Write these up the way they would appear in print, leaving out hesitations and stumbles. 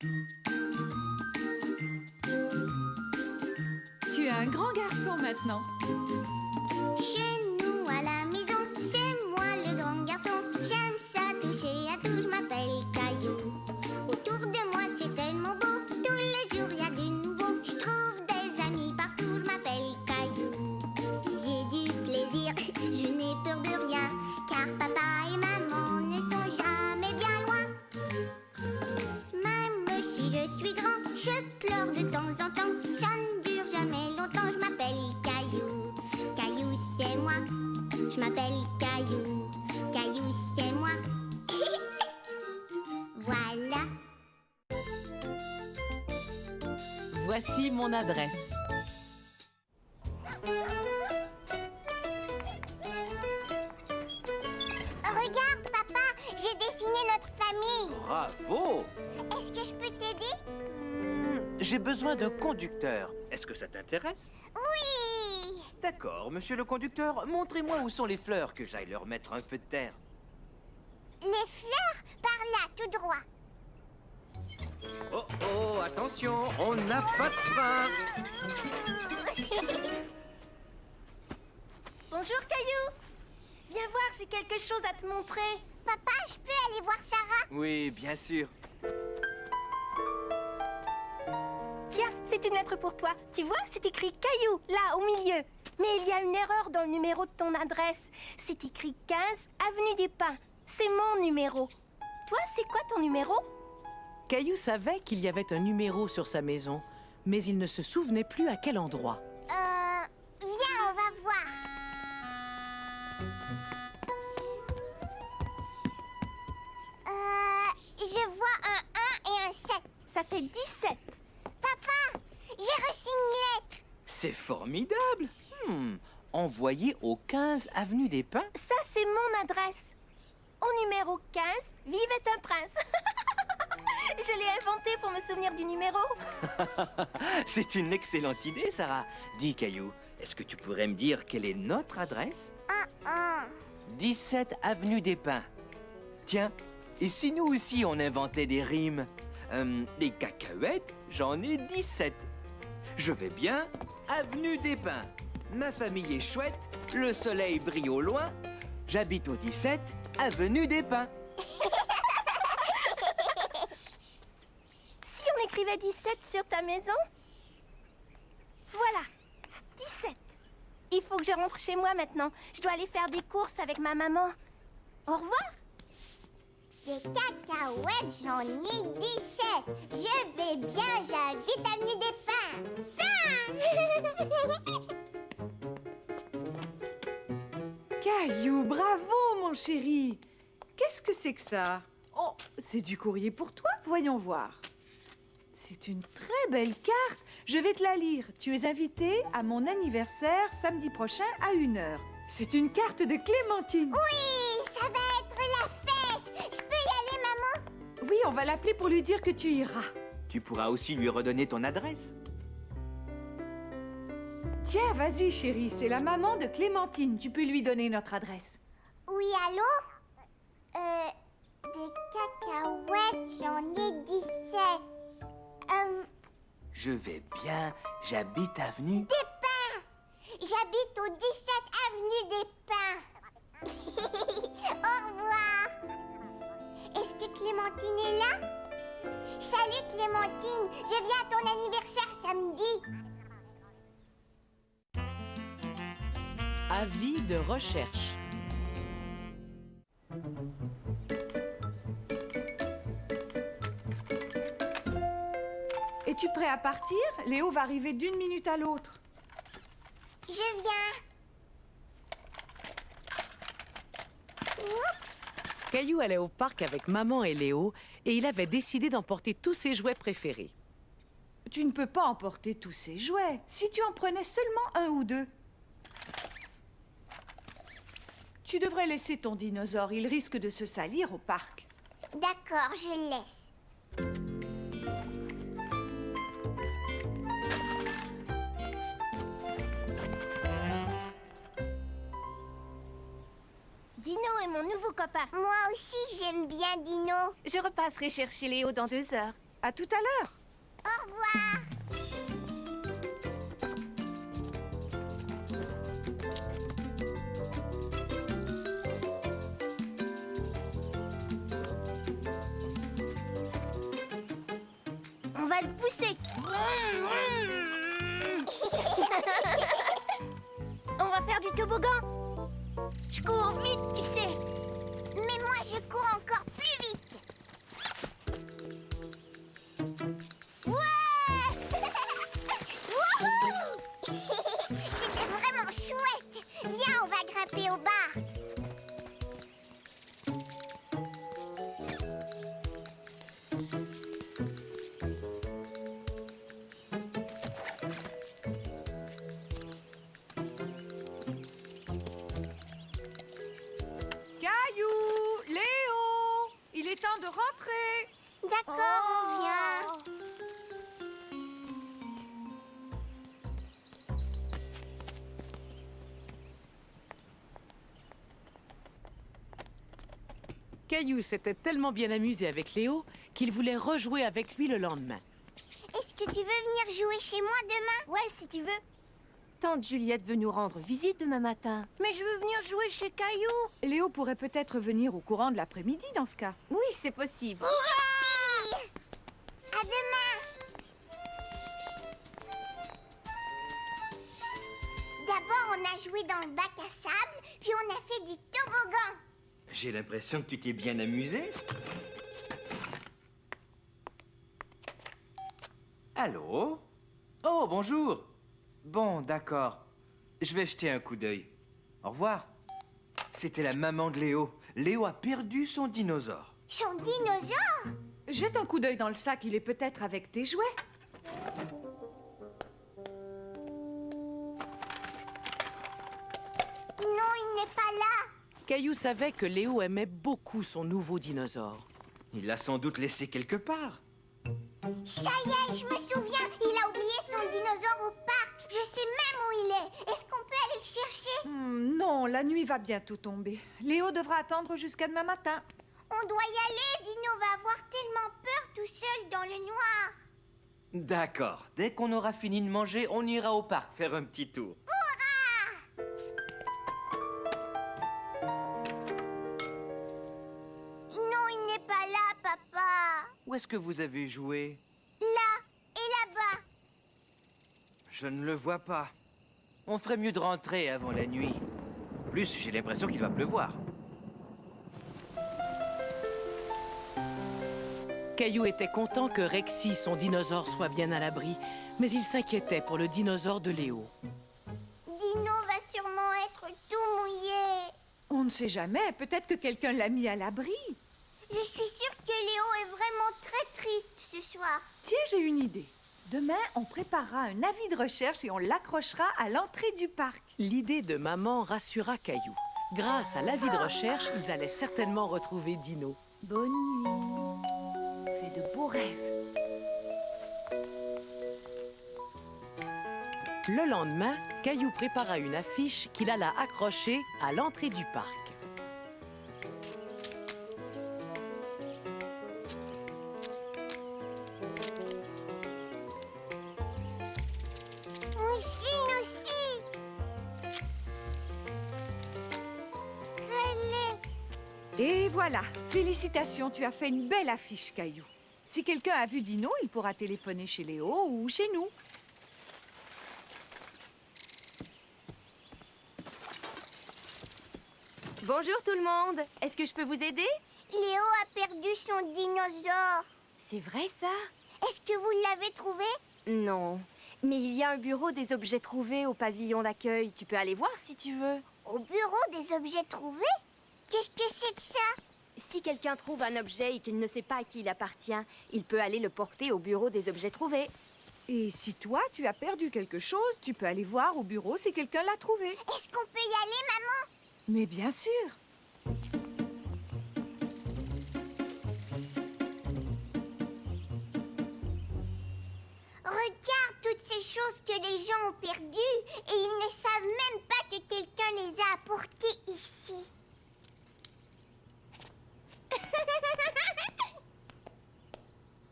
Tu es un grand garçon maintenant. Chez nous à la maison, c'est moi le grand garçon. J'aime ça toucher à tout, je m'appelle Caillou. Autour de moi c'est tellement beau, tous les jours y a du nouveau. Je trouve des amis partout, je m'appelle Caillou. J'ai du plaisir, je n'ai peur de rien, car papa et maman ne sont jamais bien loin. Même si je suis grand, je pleure de temps en temps. Ça ne dure jamais longtemps, je m'appelle Caillou. Caillou c'est moi, je m'appelle Caillou. Caillou c'est moi. Voilà. Voici mon adresse. Regarde papa, j'ai dessiné notre famille. Bravo! Est-ce que je peux t'aider? J'ai besoin d'un conducteur. Est-ce que ça t'intéresse? Oui. D'accord, monsieur le conducteur, montrez-moi où sont les fleurs, que j'aille leur mettre un peu de terre. Les fleurs, par là, tout droit. Oh, oh, attention, on n'a pas de frein. Bonjour Caillou. Viens voir, j'ai quelque chose à te montrer. Papa, je peux aller voir Sarah? Oui, bien sûr. Tiens, c'est une lettre pour toi. Tu vois, c'est écrit Caillou, là, au milieu. Mais il y a une erreur dans le numéro de ton adresse. C'est écrit 15 Avenue des Pins. C'est mon numéro. Toi, c'est quoi ton numéro? Caillou savait qu'il y avait un numéro sur sa maison, mais il ne se souvenait plus à quel endroit. Viens, on va voir. Je vois un 1 et un 7. Ça fait 17. Papa, j'ai reçu une lettre. C'est formidable. Envoyé au 15 avenue des Pins. Ça, c'est mon adresse. Au numéro 15, vivait un prince. Je l'ai inventé pour me souvenir du numéro. C'est une excellente idée, Sarah. Dis, Caillou, est-ce que tu pourrais me dire quelle est notre adresse? 17 avenue des Pins. Tiens, et si nous aussi on inventait des rimes? Des cacahuètes, j'en ai 17. Je vais bien, avenue des Pins. Ma famille est chouette, le soleil brille au loin. J'habite au 17 avenue des Pins. Si on écrivait 17 sur ta maison? Voilà, 17. Il faut que je rentre chez moi maintenant. Je dois aller faire des courses avec ma maman. Au revoir. Des cacahuètes, j'en ai 17. Je vais bien, j'habite avenue des Pins. Caillou, bravo, mon chéri. Qu'est-ce que c'est que ça? Oh, c'est du courrier pour toi, voyons voir. C'est une très belle carte. Je vais te la lire. Tu es invité à mon anniversaire samedi prochain à 1h. C'est une carte de Clémentine. Oui, ça va être la fête. Je peux y aller, maman? Oui, on va l'appeler pour lui dire que tu iras. Tu pourras aussi lui redonner ton adresse. Tiens, vas-y, chérie, c'est la maman de Clémentine. Tu peux lui donner notre adresse. Oui, allô? Des cacahuètes, j'en ai 17. Je vais bien, j'habite avenue... Des Pins. J'habite au 17 avenue des Pins. Au revoir. Est-ce que Clémentine est là? Salut Clémentine, je viens à ton anniversaire samedi. Avis de recherche. Es-tu prêt à partir? Léo va arriver d'une minute à l'autre. Je viens. Oups. Caillou allait au parc avec maman et Léo et il avait décidé d'emporter tous ses jouets préférés. Tu ne peux pas emporter tous ces jouets. Si tu en prenais seulement un ou deux. Tu devrais laisser ton dinosaure. Il risque de se salir au parc. D'accord, je laisse. Dino est mon nouveau copain. Moi aussi, j'aime bien Dino. Je repasserai chercher Léo dans 2 heures. À tout à l'heure. Au revoir. On va le pousser. On va faire du toboggan. Je cours vite, tu sais. Mais moi, je cours encore plus vite. Ouais. Wouhou. C'était vraiment chouette. Viens, on va grimper au bar. Caillou, Léo, il est temps de rentrer. D'accord, on vient. Caillou s'était tellement bien amusé avec Léo qu'il voulait rejouer avec lui le lendemain. Est-ce que tu veux venir jouer chez moi demain? Ouais, si tu veux. Tante Juliette veut nous rendre visite demain matin. Mais je veux venir jouer chez Caillou. Léo pourrait peut-être venir au courant de l'après-midi dans ce cas. Oui, c'est possible. À demain. D'abord, on a joué dans le bac à sable, puis on a fait du toboggan. J'ai l'impression que tu t'es bien amusé. Allô? Oh, bonjour. Bon, d'accord. Je vais jeter un coup d'œil. Au revoir. C'était la maman de Léo. Léo a perdu son dinosaure. Son dinosaure? Jette un coup d'œil dans le sac, il est peut-être avec tes jouets. Non, il n'est pas là. Caillou savait que Léo aimait beaucoup son nouveau dinosaure. Il l'a sans doute laissé quelque part. Ça y est, je me souviens, il a oublié son dinosaure au parc. Je sais même où il est. Est-ce qu'on peut aller le chercher? Non, la nuit va bientôt tomber. Léo devra attendre jusqu'à demain matin. On doit y aller, Dino va avoir tellement peur tout seul dans le noir. D'accord. Dès qu'on aura fini de manger, on ira au parc faire un petit tour. Non, il n'est pas là, papa. Où est-ce que vous avez joué? Là et là-bas. Je ne le vois pas. On ferait mieux de rentrer avant la nuit. En plus, j'ai l'impression qu'il va pleuvoir. Caillou était content que Rexy, son dinosaure, soit bien à l'abri, mais il s'inquiétait pour le dinosaure de Léo. Dino va sûrement être tout mouillé. On ne sait jamais, peut-être que quelqu'un l'a mis à l'abri. Je suis sûre que Léo est vraiment très triste ce soir. Tiens, j'ai une idée. Demain, on préparera un avis de recherche et on l'accrochera à l'entrée du parc. L'idée de maman rassura Caillou. Grâce à l'avis de recherche, ils allaient certainement retrouver Dino. Bonne nuit. Fais de beaux rêves. Le lendemain, Caillou prépara une affiche qu'il alla accrocher à l'entrée du parc. Mousseline aussi. Relais. Et voilà, félicitations, tu as fait une belle affiche, Caillou. Si quelqu'un a vu Dino, il pourra téléphoner chez Léo ou chez nous. Bonjour tout le monde. Est-ce que je peux vous aider? Léo a perdu son dinosaure. C'est vrai ça? Est-ce que vous l'avez trouvé? Non. Mais il y a un bureau des objets trouvés au pavillon d'accueil. Tu peux aller voir si tu veux. Au bureau des objets trouvés? Qu'est-ce que c'est que ça? Si quelqu'un trouve un objet et qu'il ne sait pas à qui il appartient, il peut aller le porter au bureau des objets trouvés. Et si toi, tu as perdu quelque chose, tu peux aller voir au bureau si quelqu'un l'a trouvé. Est-ce qu'on peut y aller, maman? Mais bien sûr. Regarde toutes ces choses que les gens ont perdues et ils ne savent même pas que quelqu'un les a apportées ici.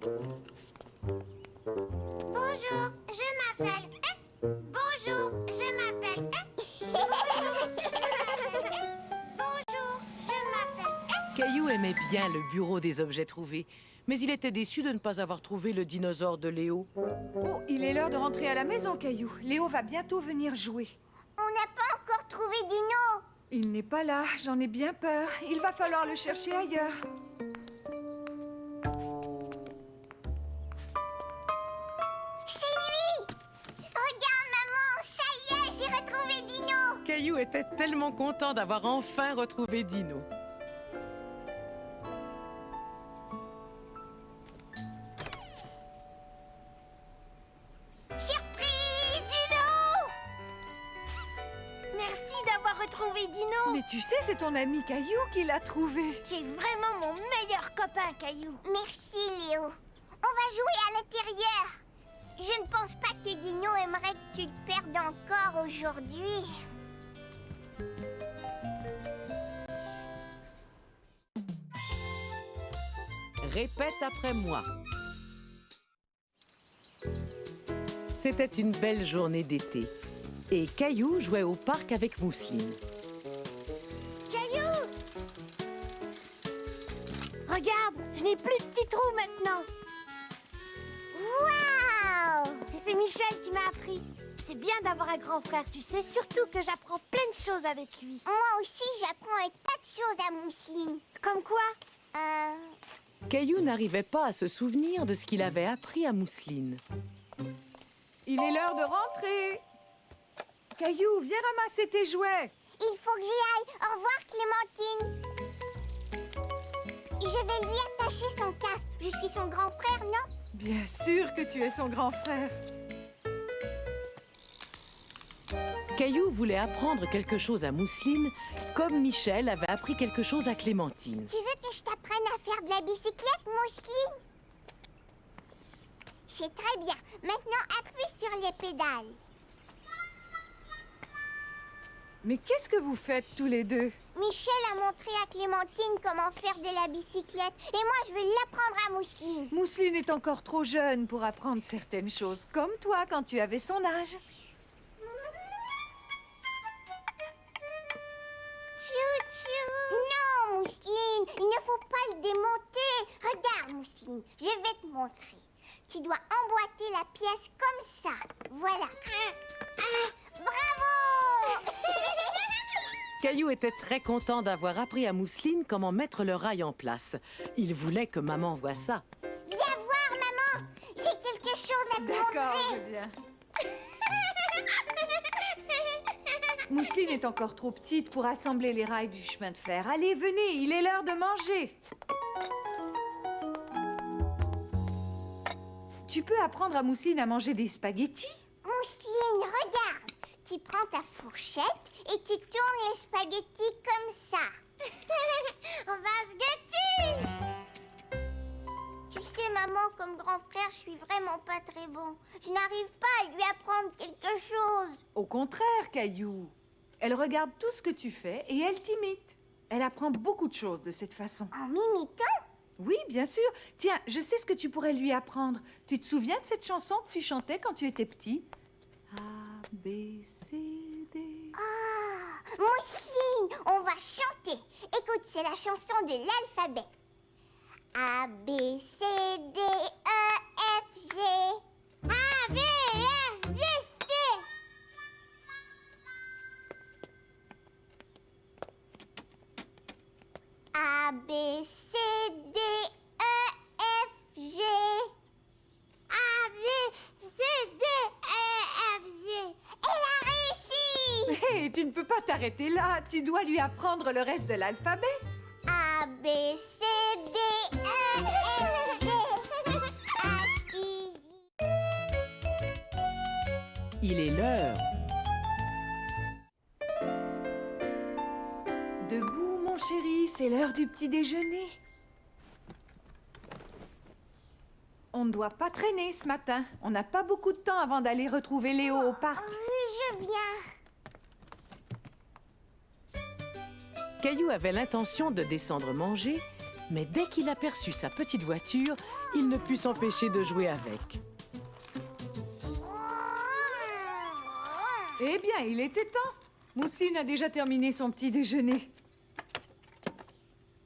Bonjour, je m'appelle. Bonjour, je m'appelle. Bonjour, je m'appelle. Caillou aimait bien le bureau des objets trouvés, mais il était déçu de ne pas avoir trouvé le dinosaure de Léo. Oh, il est l'heure de rentrer à la maison, Caillou. Léo va bientôt venir jouer. On n'a pas encore trouvé Dino. Il n'est pas là, j'en ai bien peur. Il va falloir le chercher ailleurs. C'est lui. Regarde, maman, ça y est, j'ai retrouvé Dino. Caillou était tellement content d'avoir enfin retrouvé Dino. Surprise, Dino. Merci d'avoir retrouvé Dino. Mais tu sais, c'est ton ami Caillou qui l'a trouvé. Tu es vraiment mon meilleur copain, Caillou. Merci, Léo. On va jouer à l'intérieur. Je ne pense pas que Dino aimerait que tu le perdes encore aujourd'hui. Répète après moi. C'était une belle journée d'été. Et Caillou jouait au parc avec Mousseline. Caillou! Regarde, je n'ai plus de petits trous maintenant. Waouh! C'est Michel qui m'a appris. C'est bien d'avoir un grand frère, tu sais, surtout que j'apprends plein de choses avec lui. Moi aussi, j'apprends un tas de choses à Mousseline. Comme quoi? Caillou n'arrivait pas à se souvenir de ce qu'il avait appris à Mousseline. Il est l'heure de rentrer. Caillou, viens ramasser tes jouets. Il faut que j'y aille. Au revoir, Clémentine. Je vais lui attacher son casque. Je suis son grand frère, non? Bien sûr que tu es son grand frère. Caillou voulait apprendre quelque chose à Mousseline, comme Michel avait appris quelque chose à Clémentine. Tu veux que je t'apprenne à faire de la bicyclette, Mousseline? C'est très bien. Maintenant, appuie sur les pédales. Mais qu'est-ce que vous faites tous les deux? Michel a montré à Clémentine comment faire de la bicyclette. Et moi, je vais l'apprendre à Mousseline. Mousseline est encore trop jeune pour apprendre certaines choses, comme toi quand tu avais son âge. Tchou-tchou. Non, Mousseline, il ne faut pas le démonter. Regarde, Mousseline, je vais te montrer. Tu dois emboîter la pièce comme ça. Voilà. Bravo! Caillou était très content d'avoir appris à Mousseline comment mettre le rail en place. Il voulait que maman voie ça. Viens voir, maman. J'ai quelque chose à te D'accord, montrer. je viens. Mousseline est encore trop petite pour assembler les rails du chemin de fer. Allez, venez, il est l'heure de manger. Tu peux apprendre à Mousseline à manger des spaghettis? Mousseline, regarde. Tu prends ta fourchette et tu tournes les spaghettis comme ça. On va se gâter. Tu sais, maman, comme grand frère, je suis vraiment pas très bon. Je n'arrive pas à lui apprendre quelque chose. Au contraire, Caillou. Elle regarde tout ce que tu fais et elle t'imite. Elle apprend beaucoup de choses de cette façon. En m'imitant? Oui, bien sûr. Tiens, je sais ce que tu pourrais lui apprendre. Tu te souviens de cette chanson que tu chantais quand tu étais petit? A, B, C, D... Ah, Mousseline, on va chanter. Écoute, c'est la chanson de l'alphabet. A, B, C, D, E, F, G. A, B, F, G, C. A, B, C, D, E, F, G. A, B, C, D, E, F, G. Elle a réussi! Hé, tu ne peux pas t'arrêter là. Tu dois lui apprendre le reste de l'alphabet. A, B, C, D, E, F, G, H, I, J. Il est l'heure. Debout, mon chéri, c'est l'heure du petit déjeuner. On ne doit pas traîner ce matin. On n'a pas beaucoup de temps avant d'aller retrouver Léo au parc. Oui, je viens. Caillou avait l'intention de descendre manger, mais dès qu'il aperçut sa petite voiture, il ne put s'empêcher de jouer avec. Eh bien, il était temps. Mousseline a déjà terminé son petit déjeuner.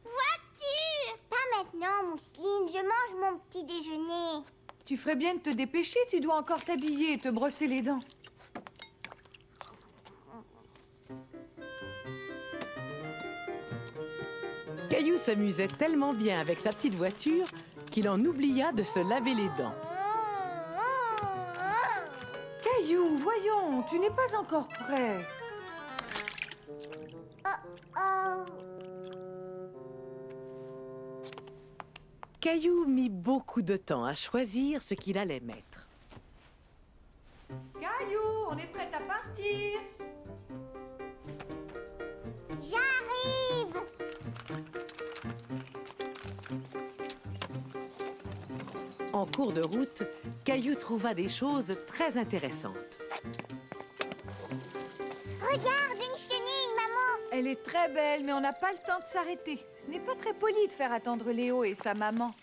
Voiture! Pas maintenant, Mousseline. Je mange mon petit déjeuner. Tu ferais bien de te dépêcher, tu dois encore t'habiller et te brosser les dents. Caillou s'amusait tellement bien avec sa petite voiture qu'il en oublia de se laver les dents. Caillou, voyons, tu n'es pas encore prêt. Oh. Caillou mit beaucoup de temps à choisir ce qu'il allait mettre. Caillou, on est prêt à partir. J'arrive! En cours de route, Caillou trouva des choses très intéressantes. Regarde, une chenille, maman! Elle est très belle, mais on n'a pas le temps de s'arrêter. Ce n'est pas très poli de faire attendre Léo et sa maman.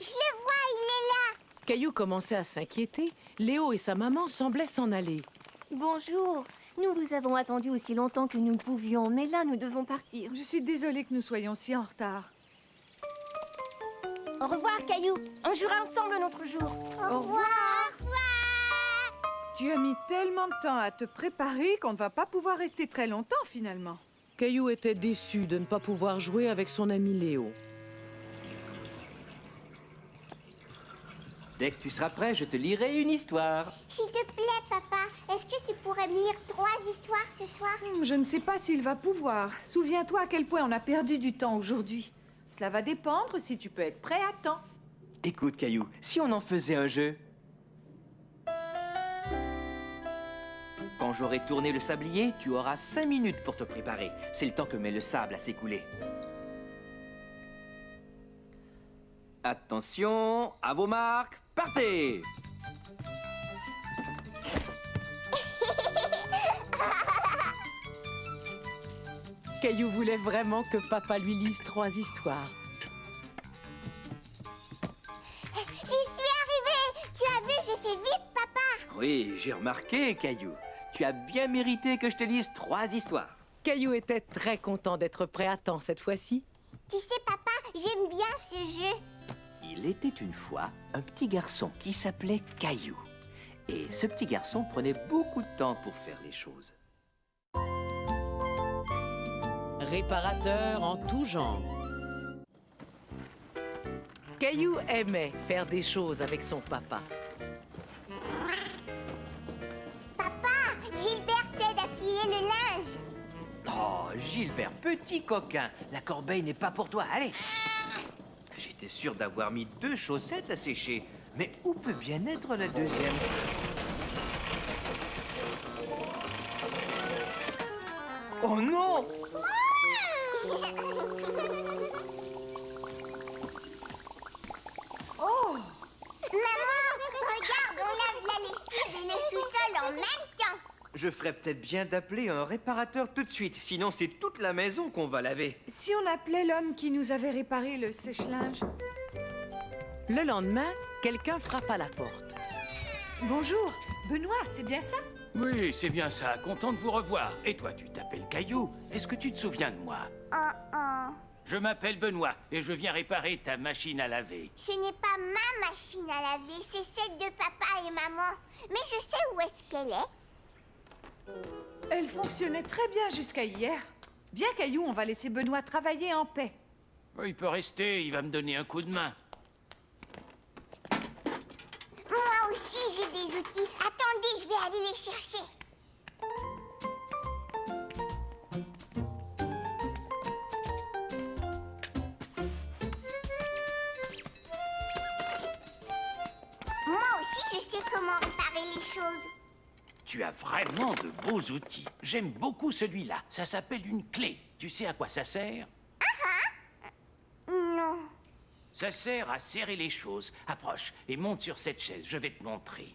Je le vois, il est là! Caillou commençait à s'inquiéter. Léo et sa maman semblaient s'en aller. Bonjour. Nous vous avons attendu aussi longtemps que nous ne pouvions, mais là, nous devons partir. Je suis désolée que nous soyons si en retard. Au revoir, Caillou. On jouera ensemble un autre jour. Au revoir. Au revoir! Tu as mis tellement de temps à te préparer qu'on ne va pas pouvoir rester très longtemps finalement. Caillou était déçu de ne pas pouvoir jouer avec son ami Léo. Dès que tu seras prêt, je te lirai une histoire. S'il te plaît, papa, est-ce que tu pourrais me lire 3 histoires ce soir? Je ne sais pas s'il va pouvoir. Souviens-toi à quel point on a perdu du temps aujourd'hui. Cela va dépendre si tu peux être prêt à temps. Écoute, Caillou, si on en faisait un jeu. Quand j'aurai tourné le sablier, tu auras 5 minutes pour te préparer. C'est le temps que met le sable à s'écouler. Attention, à vos marques, partez! Caillou voulait vraiment que papa lui lise 3 histoires. J'y suis arrivée! Tu as vu, j'ai fait vite, papa! Oui, j'ai remarqué, Caillou. Tu as bien mérité que je te lise 3 histoires. Caillou était très content d'être prêt à temps cette fois-ci. Tu sais, papa, j'aime bien ce jeu. Il était une fois un petit garçon qui s'appelait Caillou. Et ce petit garçon prenait beaucoup de temps pour faire les choses. Réparateur en tout genre. Caillou aimait faire des choses avec son papa. Papa, Gilbert t'aide à plier le linge. Oh, Gilbert, petit coquin, la corbeille n'est pas pour toi, allez. J'étais sûr d'avoir mis 2 chaussettes à sécher, mais où peut bien être la deuxième? Oh non! Oh! Maman, regarde, on lave la lessive et le sous-sol en même temps. Je ferais peut-être bien d'appeler un réparateur tout de suite, sinon c'est toute la maison qu'on va laver. Si on appelait l'homme qui nous avait réparé le sèche-linge. Le lendemain, quelqu'un frappa à la porte. Bonjour, Benoît, c'est bien ça? Oui, c'est bien ça. Content de vous revoir. Et toi, tu t'appelles Caillou. Est-ce que tu te souviens de moi? Je m'appelle Benoît et je viens réparer ta machine à laver. Ce n'est pas ma machine à laver, c'est celle de papa et maman. Mais je sais où est-ce qu'elle est. Elle fonctionnait très bien jusqu'à hier. Viens, Caillou, on va laisser Benoît travailler en paix. Il peut rester, il va me donner un coup de main. Moi aussi, j'ai des outils. Attendez, je vais aller les chercher. Moi aussi, je sais comment réparer les choses. Tu as vraiment de beaux outils. J'aime beaucoup celui-là. Ça s'appelle une clé. Tu sais à quoi ça sert? Non. Ça sert à serrer les choses. Approche et monte sur cette chaise. Je vais te montrer.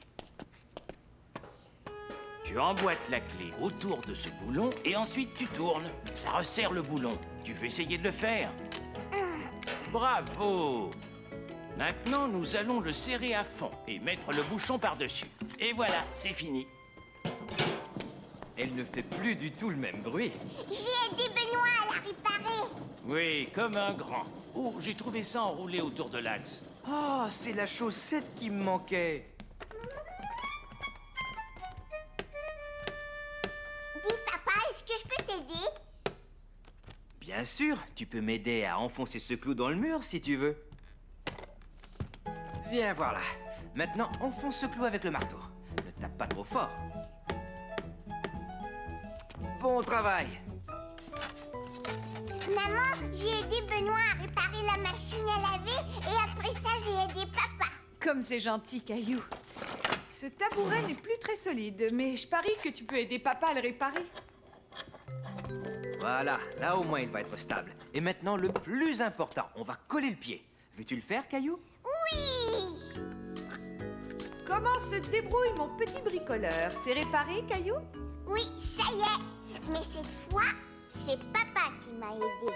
Tu emboîtes la clé autour de ce boulon et ensuite tu tournes. Ça resserre le boulon. Tu veux essayer de le faire? Bravo! Maintenant, nous allons le serrer à fond et mettre le bouchon par-dessus. Et voilà, c'est fini. Elle ne fait plus du tout le même bruit. J'ai aidé Benoît à la réparer. Oui, comme un grand. Oh, j'ai trouvé ça enroulé autour de l'axe. Oh, c'est la chaussette qui me manquait. Dis papa, est-ce que je peux t'aider? Bien sûr, tu peux m'aider à enfoncer ce clou dans le mur si tu veux. Viens voir là. Maintenant, enfonce ce clou avec le marteau. Ne tape pas trop fort. Bon travail. Maman, j'ai aidé Benoît à réparer la machine à laver et après ça, j'ai aidé papa. Comme c'est gentil, Caillou. Ce tabouret n'est plus très solide, mais je parie que tu peux aider papa à le réparer. Voilà, là au moins il va être stable. Et maintenant, le plus important, on va coller le pied. Veux-tu le faire, Caillou? Oui! Comment se débrouille mon petit bricoleur? C'est réparé, Caillou? Oui, ça y est. Mais cette fois, c'est papa qui m'a aidé.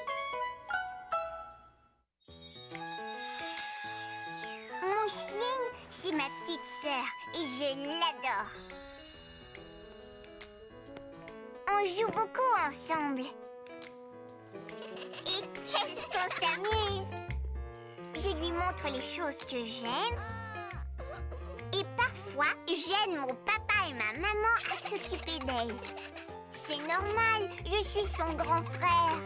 Mousseline, c'est ma petite sœur et je l'adore. On joue beaucoup ensemble. Et qu'est-ce qu'on s'amuse! Je lui montre les choses que j'aime. Et parfois, j'aide mon papa et ma maman à s'occuper d'elle. C'est normal, je suis son grand frère.